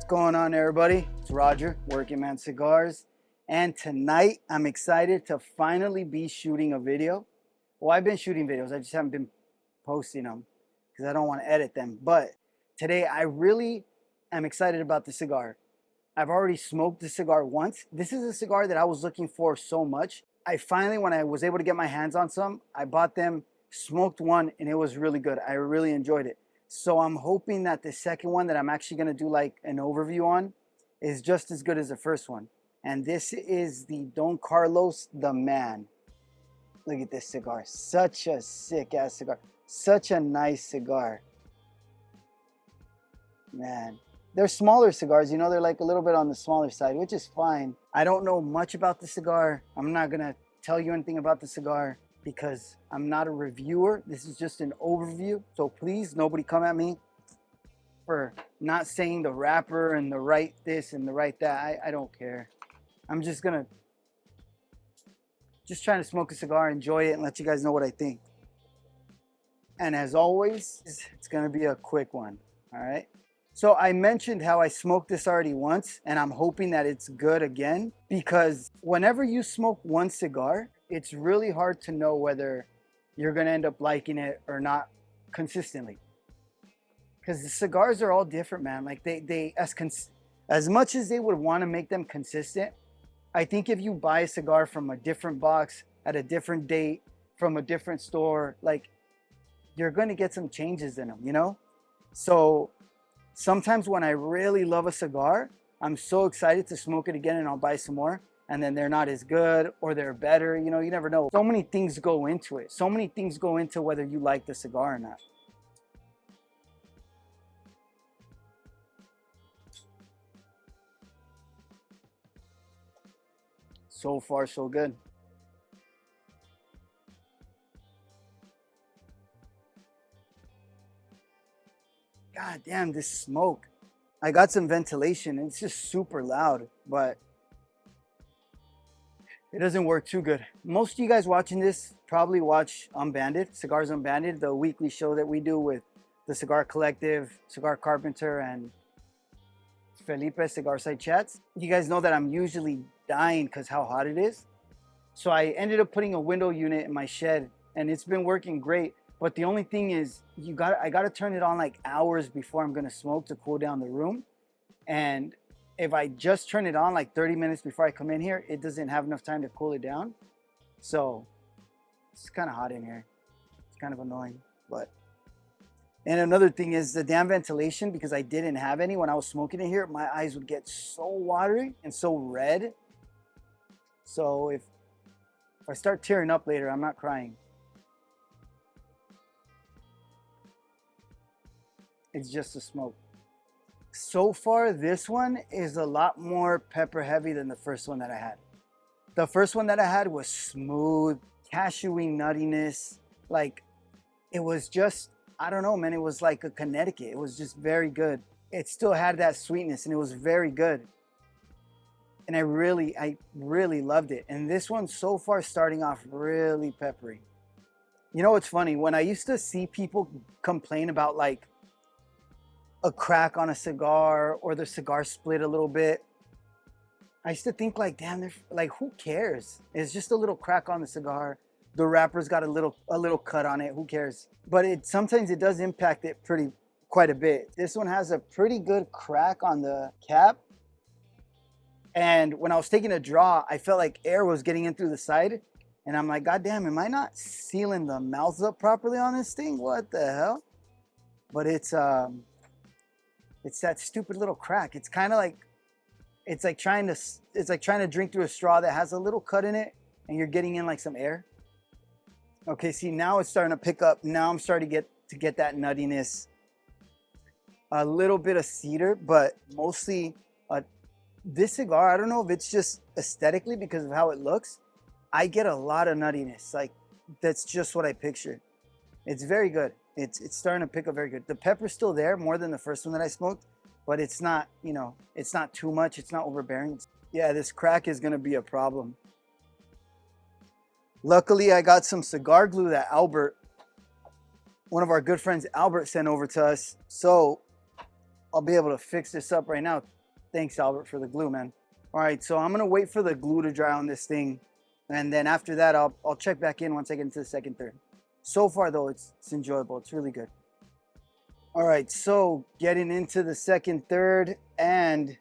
going on, everybody? It's Roger, Working Man Cigars, and tonight I'm excited to finally be shooting a video. Well, I've been shooting videos, I just haven't been posting them because I don't want to edit them. But today I really am excited about the cigar. I've already smoked the cigar once. This is a cigar that I was looking for so much. I finally, when I was able to get my hands on some, I bought them, smoked one, and it was really good. I really enjoyed it. So I'm hoping that the second one that I'm actually going to do like an overview on is just as good as the first one. And this is the Don Carlos, the man. Look at this cigar. Such a sick ass cigar. Such a nice cigar. Man. They're smaller cigars, you know, they're like a little bit on the smaller side, which is fine. I don't know much about the cigar. I'm not going to tell you anything about the cigar because I'm not a reviewer. This is just an overview. So please, nobody come at me for not saying the wrapper and the right this and the right that. I don't care. I'm just trying to smoke a cigar, enjoy it, and let you guys know what I think. And as always, it's going to be a quick one, all right? So I mentioned how I smoked this already once, and I'm hoping that it's good again, because whenever you smoke one cigar, it's really hard to know whether you're going to end up liking it or not consistently. Because the cigars are all different, man. Like as much as they would want to make them consistent, I think if you buy a cigar from a different box at a different date from a different store, like you're going to get some changes in them, you know? So sometimes when I really love a cigar, I'm so excited to smoke it again and I'll buy some more. And then they're not as good or they're better. You know, you never know. So many things go into it. So many things go into whether you like the cigar or not. So far, so good. God damn, this smoke. I got some ventilation. It's just super loud, but it doesn't work too good. Most of you guys watching this probably watch Unbanded, Cigars Unbanded, the weekly show that we do with the Cigar Collective, Cigar Carpenter, and Felipe, Cigar Side Chats. You guys know that I'm usually dying because how hot it is. So I ended up putting a window unit in my shed, and it's been working great. But the only thing is, I gotta turn it on like hours before I'm gonna smoke to cool down the room. And if I just turn it on like 30 minutes before I come in here, it doesn't have enough time to cool it down. So it's kind of hot in here. It's kind of annoying, but. And another thing is the damn ventilation, because I didn't have any when I was smoking in here, my eyes would get so watery and so red. So if I start tearing up later, I'm not crying. It's just a smoke. So far, this one is a lot more pepper heavy than the first one that I had. The first one that I had was smooth, cashewy nuttiness. Like, it was just, I don't know, man. It was like a Connecticut. It was just very good. It still had that sweetness and it was very good. And I really loved it. And this one so far starting off really peppery. You know what's funny? When I used to see people complain about like a crack on a cigar or the cigar split a little bit, I used to think like, damn, they're like, who cares? It's just a little crack on the cigar. The wrapper's got a little cut on it. Who cares? But sometimes it does impact it quite a bit. This one has a pretty good crack on the cap. And when I was taking a draw, I felt like air was getting in through the side. And I'm like, God damn, am I not sealing the mouth up properly on this thing? What the hell? But it's that stupid little crack. It's kind of like, it's like trying to drink through a straw that has a little cut in it and you're getting in like some air. Okay, see, now it's starting to pick up. Now I'm starting to get that nuttiness. A little bit of cedar, but mostly this cigar, I don't know if it's just aesthetically because of how it looks. I get a lot of nuttiness. Like, that's just what I pictured. It's very good. It's starting to pick up very good. The pepper's still there, more than the first one that I smoked, but it's not, you know, it's not too much. It's not overbearing. Yeah, this crack is going to be a problem. Luckily, I got some cigar glue that Albert, one of our good friends, Albert, sent over to us. So I'll be able to fix this up right now. Thanks, Albert, for the glue, man. All right, so I'm gonna wait for the glue to dry on this thing, and then after that, I'll check back in once I get into the second third. So far, though, it's enjoyable. It's really good. All right, so getting into the second third, and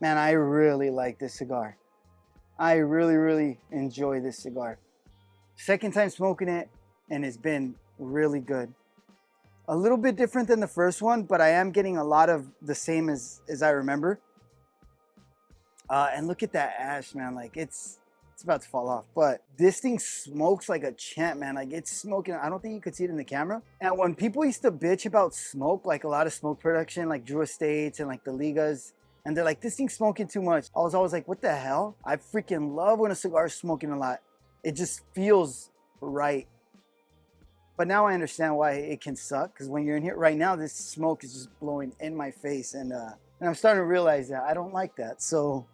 man, I really like this cigar. I really enjoy this cigar. Second time smoking it, and it's been really good. A little bit different than the first one, but I am getting a lot of the same as I remember. And look at that ash, man. Like it's about to fall off. But this thing smokes like a champ, man. Like it's smoking. I don't think you could see it in the camera. And when people used to bitch about smoke, like a lot of smoke production, like Drew Estates and like the Ligas, and they're like, this thing's smoking too much. I was always like, what the hell? I freaking love when a cigar is smoking a lot. It just feels right. But now I understand why it can suck. Because when you're in here right now, this smoke is just blowing in my face. And I'm starting to realize that I don't like that. So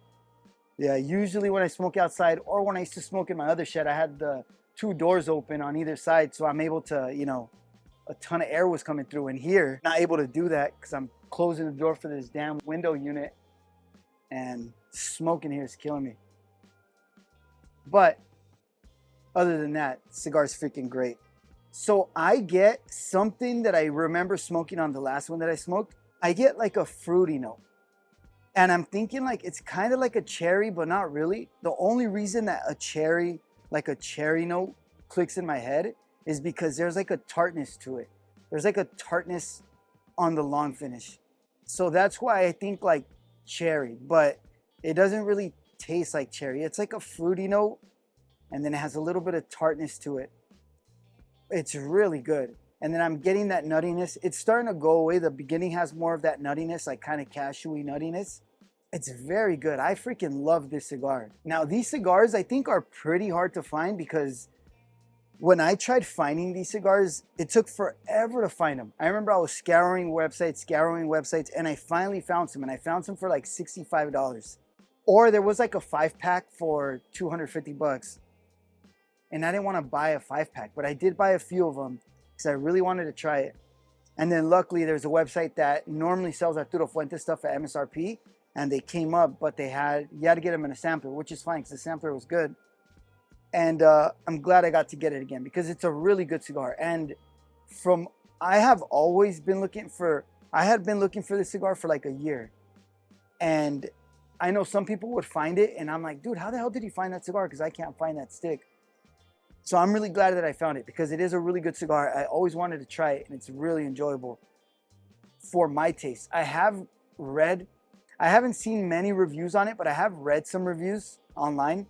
yeah, usually when I smoke outside or when I used to smoke in my other shed, I had the 2 doors open on either side. So I'm able to, you know, a ton of air was coming through. And here, not able to do that because I'm closing the door for this damn window unit. And smoking here is killing me. But other than that, cigar's freaking great. So I get something that I remember smoking on the last one that I smoked. I get like a fruity note. And I'm thinking like it's kind of like a cherry, but not really. The only reason that a cherry, like a cherry note, clicks in my head is because there's like a tartness to it. There's like a tartness on the long finish. So that's why I think like cherry, but it doesn't really taste like cherry. It's like a fruity note, and then it has a little bit of tartness to it. It's really good. And then I'm getting that nuttiness. It's starting to go away. The beginning has more of that nuttiness, like kind of cashewy nuttiness. It's very good. I freaking love this cigar. Now, these cigars I think are pretty hard to find because when I tried finding these cigars, it took forever to find them. I remember I was scouring websites, and I finally found some. And I found some for like $65. Or there was like a 5-pack for 250 bucks. And I didn't want to buy a 5-pack, but I did buy a few of them because I really wanted to try it. And then luckily there's a website that normally sells Arturo Fuente stuff at MSRP, and they came up, but you had to get them in a sampler, which is fine because the sampler was good. And I'm glad I got to get it again because it's a really good cigar. And I had been looking for this cigar for like a year. And I know some people would find it, and I'm like, dude, how the hell did you find that cigar? Because I can't find that stick. So I'm really glad that I found it because it is a really good cigar. I always wanted to try it, and it's really enjoyable for my taste. I haven't seen many reviews on it, but I have read some reviews online,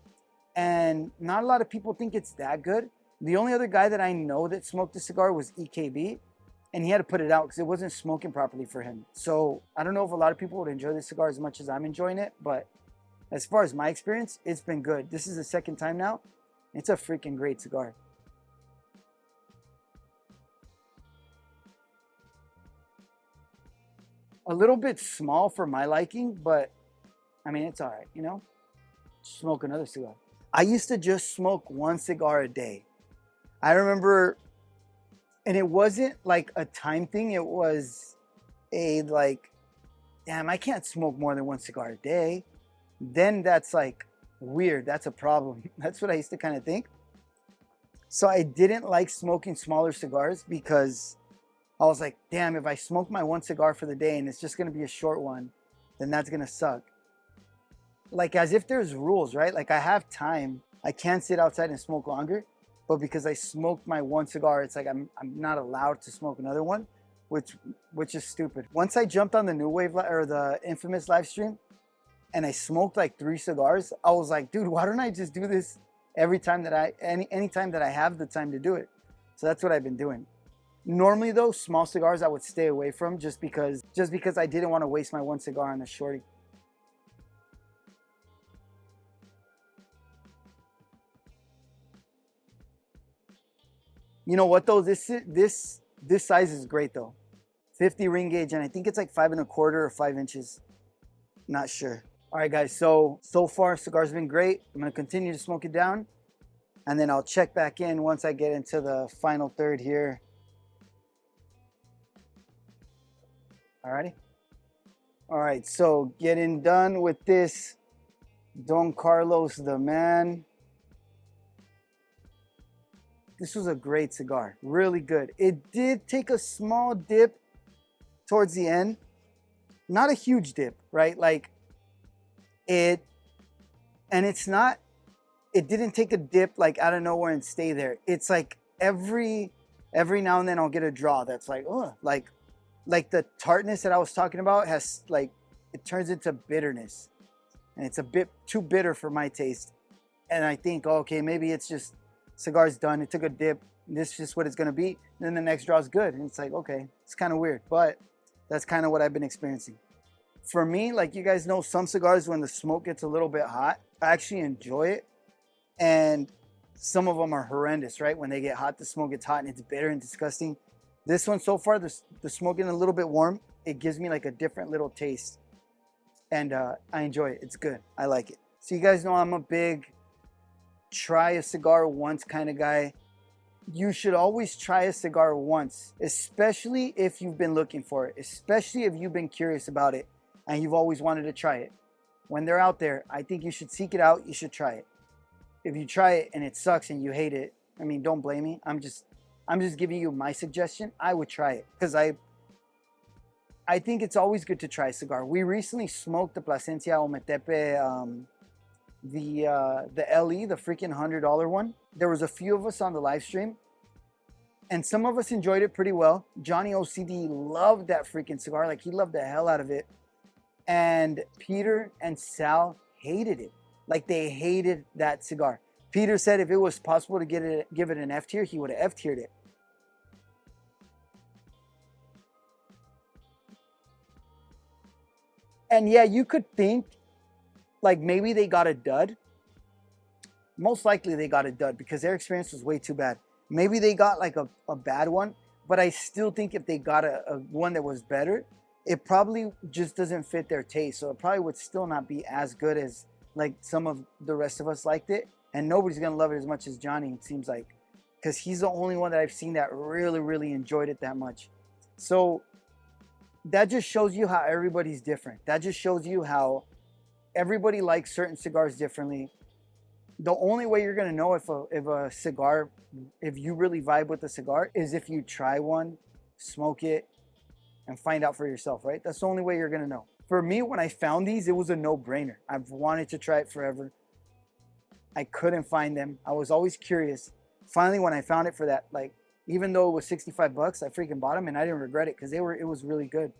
and not a lot of people think it's that good. The only other guy that I know that smoked the cigar was EKB, and he had to put it out because it wasn't smoking properly for him. So I don't know if a lot of people would enjoy this cigar as much as I'm enjoying it, but as far as my experience, it's been good. This is the second time now. It's a freaking great cigar. A little bit small for my liking, but I mean, it's all right, you know? Smoke another cigar. I used to just smoke 1 cigar a day. I remember, and it wasn't like a time thing. It was a like, damn, I can't smoke more than 1 cigar a day. Then that's like weird. That's a problem. That's what I used to kind of think. So I didn't like smoking smaller cigars because I was like, damn, if I smoke my 1 cigar for the day and it's just going to be a short one, then that's going to suck. Like as if there's rules, right? Like I have time. I can sit outside and smoke longer, but because I smoked my 1 cigar, it's like I'm not allowed to smoke another one, which is stupid. Once I jumped on the New Wave or the infamous live stream and I smoked like 3 cigars, I was like, dude, why don't I just do this every time that any time that I have the time to do it? So that's what I've been doing. Normally though, small cigars I would stay away from just because I didn't want to waste my 1 cigar on a shorty. You know what though? This size is great though. 50 ring gauge, and I think it's like 5 1/4 or 5 inches. Not sure. All right, guys. So far, cigar's been great. I'm gonna continue to smoke it down, and then I'll check back in once I get into the final third here. Alrighty. All right, so getting done with this Don Carlos the man. This was a great cigar, really good. It did take a small dip towards the end. Not a huge dip, right? Like it, and it's not, it didn't take a dip like out of nowhere and stay there. It's like every now and then I'll get a draw that's like, oh, like the tartness that I was talking about has like, it turns into bitterness. And it's a bit too bitter for my taste. And I think, okay, maybe it's just cigar's done. It took a dip. This is just what it's going to be. And then the next draw is good. And it's like, okay, it's kind of weird. But that's kind of what I've been experiencing. For me, like you guys know, some cigars, when the smoke gets a little bit hot, I actually enjoy it. And some of them are horrendous, right? When they get hot, the smoke gets hot and it's bitter and disgusting. This one so far, the smoke getting a little bit warm, it gives me like a different little taste. And I enjoy it. It's good. I like it. So you guys know I'm a big try a cigar once kind of guy. You should always try a cigar once, especially if you've been looking for it, especially if you've been curious about it and you've always wanted to try it. When they're out there, I think you should seek it out. You should try it. If you try it and it sucks and you hate it, I mean, don't blame me. I'm just giving you my suggestion. I would try it because I think it's always good to try a cigar. We recently smoked the Plasencia Ometepe, the LE, the freaking $100 one. There was a few of us on the live stream, and some of us enjoyed it pretty well. Johnny OCD loved that freaking cigar, like he loved the hell out of it. And Peter and Sal hated it, like they hated that cigar. Peter said if it was possible to give it an F tier, he would have F tiered it. And yeah, you could think like maybe they got a dud. Most likely they got a dud because their experience was way too bad. Maybe they got like a bad one, but I still think if they got a one that was better, it probably just doesn't fit their taste. So it probably would still not be as good as like some of the rest of us liked it. And nobody's going to love it as much as Johnny, it seems like, because he's the only one that I've seen that really, really enjoyed it that much. So that just shows you how everybody's different. That just shows you how everybody likes certain cigars differently. The only way you're gonna know if a cigar, if you really vibe with a cigar, is if you try one, smoke it, and find out for yourself, right? That's the only way you're gonna know. For me, when I found these, it was a no-brainer. I've wanted to try it forever. I couldn't find them. I was always curious. Finally, when I found it for that, like, even though it was 65 bucks, I freaking bought them and I didn't regret it because it was really good.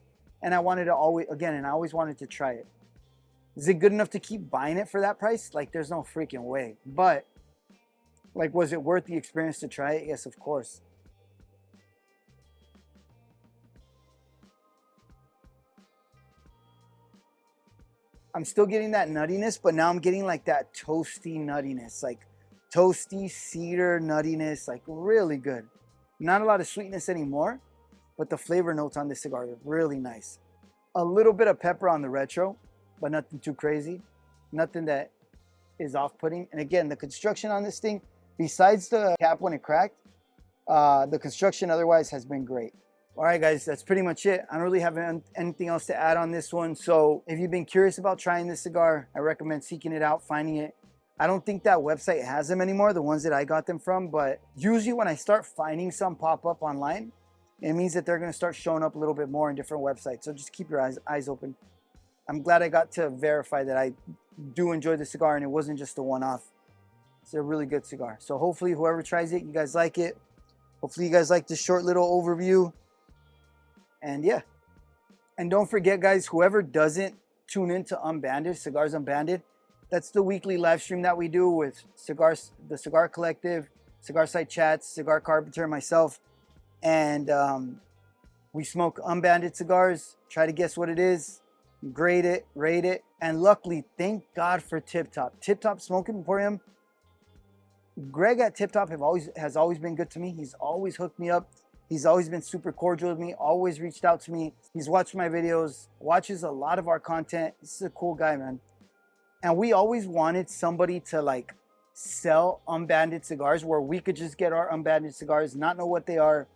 And I wanted to always wanted to try it. Is it good enough to keep buying it for that price? Like, there's no freaking way. But, like, was it worth the experience to try it? Yes, of course. I'm still getting that nuttiness, but now I'm getting like that toasty nuttiness, like toasty cedar nuttiness, like really good. Not a lot of sweetness anymore, but the flavor notes on this cigar are really nice. A little bit of pepper on the retro, but nothing too crazy. Nothing that is off-putting. And again, the construction on this thing, besides the cap when it cracked, the construction otherwise has been great. All right, guys, that's pretty much it. I don't really have anything else to add on this one. So if you've been curious about trying this cigar, I recommend seeking it out, finding it. I don't think that website has them anymore, the ones that I got them from. But usually when I start finding some pop up online, it means that they're going to start showing up a little bit more in different websites. So just keep your eyes open. I'm glad I got to verify that I do enjoy the cigar and it wasn't just a one-off. It's a really good cigar. So hopefully whoever tries it, you guys like it. Hopefully you guys like this short little overview. And yeah, and don't forget, guys, whoever doesn't tune into Unbanded, Cigars Unbanded, that's the weekly live stream that we do with Cigars, the Cigar Collective, Cigar Site Chats, Cigar Carpenter, myself. And we smoke unbanded cigars, try to guess what it is, grade it, rate it. And luckily, thank God for Tip Top. Tip Top Smoking Emporium. Greg at Tip Top has always been good to me. He's always hooked me up. He's always been super cordial with me, always reached out to me. He's watched my videos, watches a lot of our content. This is a cool guy, man. And we always wanted somebody to like sell unbanded cigars where we could just get our unbanded cigars, not know what they are,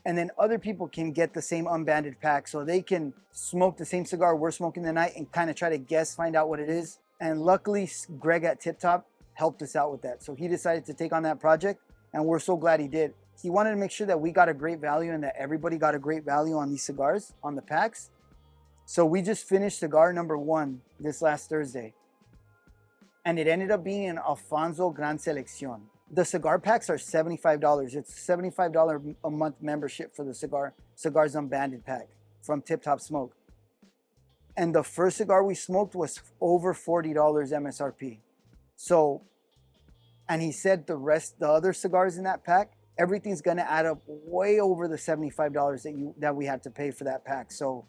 And then other people can get the same unbanded pack, so they can smoke the same cigar we're smoking tonight and kind of try to guess, find out what it is. And luckily, Greg at Tip Top helped us out with that. So he decided to take on that project, and we're so glad he did. He wanted to make sure that we got a great value and that everybody got a great value on these cigars, on the packs. So we just finished cigar number 1 this last Thursday. And it ended up being an Alfonso Gran Selección. The cigar packs are $75. It's a $75 a month membership for the Cigars Unbanded pack from Tip Top Smoke. And the first cigar we smoked was over $40 MSRP. So, and he said the other cigars in that pack, everything's gonna add up way over the $75 that we had to pay for that pack. So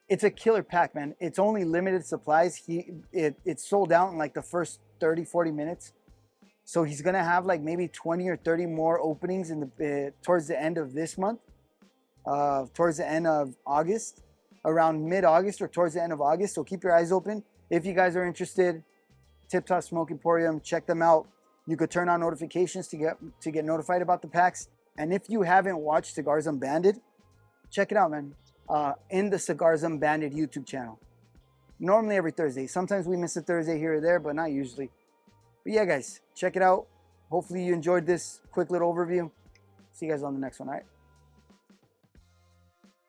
it's a killer pack, man. It's only limited supplies. It sold out in like the first 30, 40 minutes. So he's gonna have like maybe 20 or 30 more openings in the towards the end of this month, towards the end of August, around mid-August or towards the end of August. So keep your eyes open. If you guys are interested, Tip Top Smoke Emporium, check them out. You could turn on notifications to get notified about the packs. And if you haven't watched Cigars Unbanded, check it out, man. In the Cigars Unbanded YouTube channel. Normally every Thursday. Sometimes we miss a Thursday here or there, but not usually. But yeah, guys, check it out. Hopefully you enjoyed this quick little overview. See you guys on the next one, all right?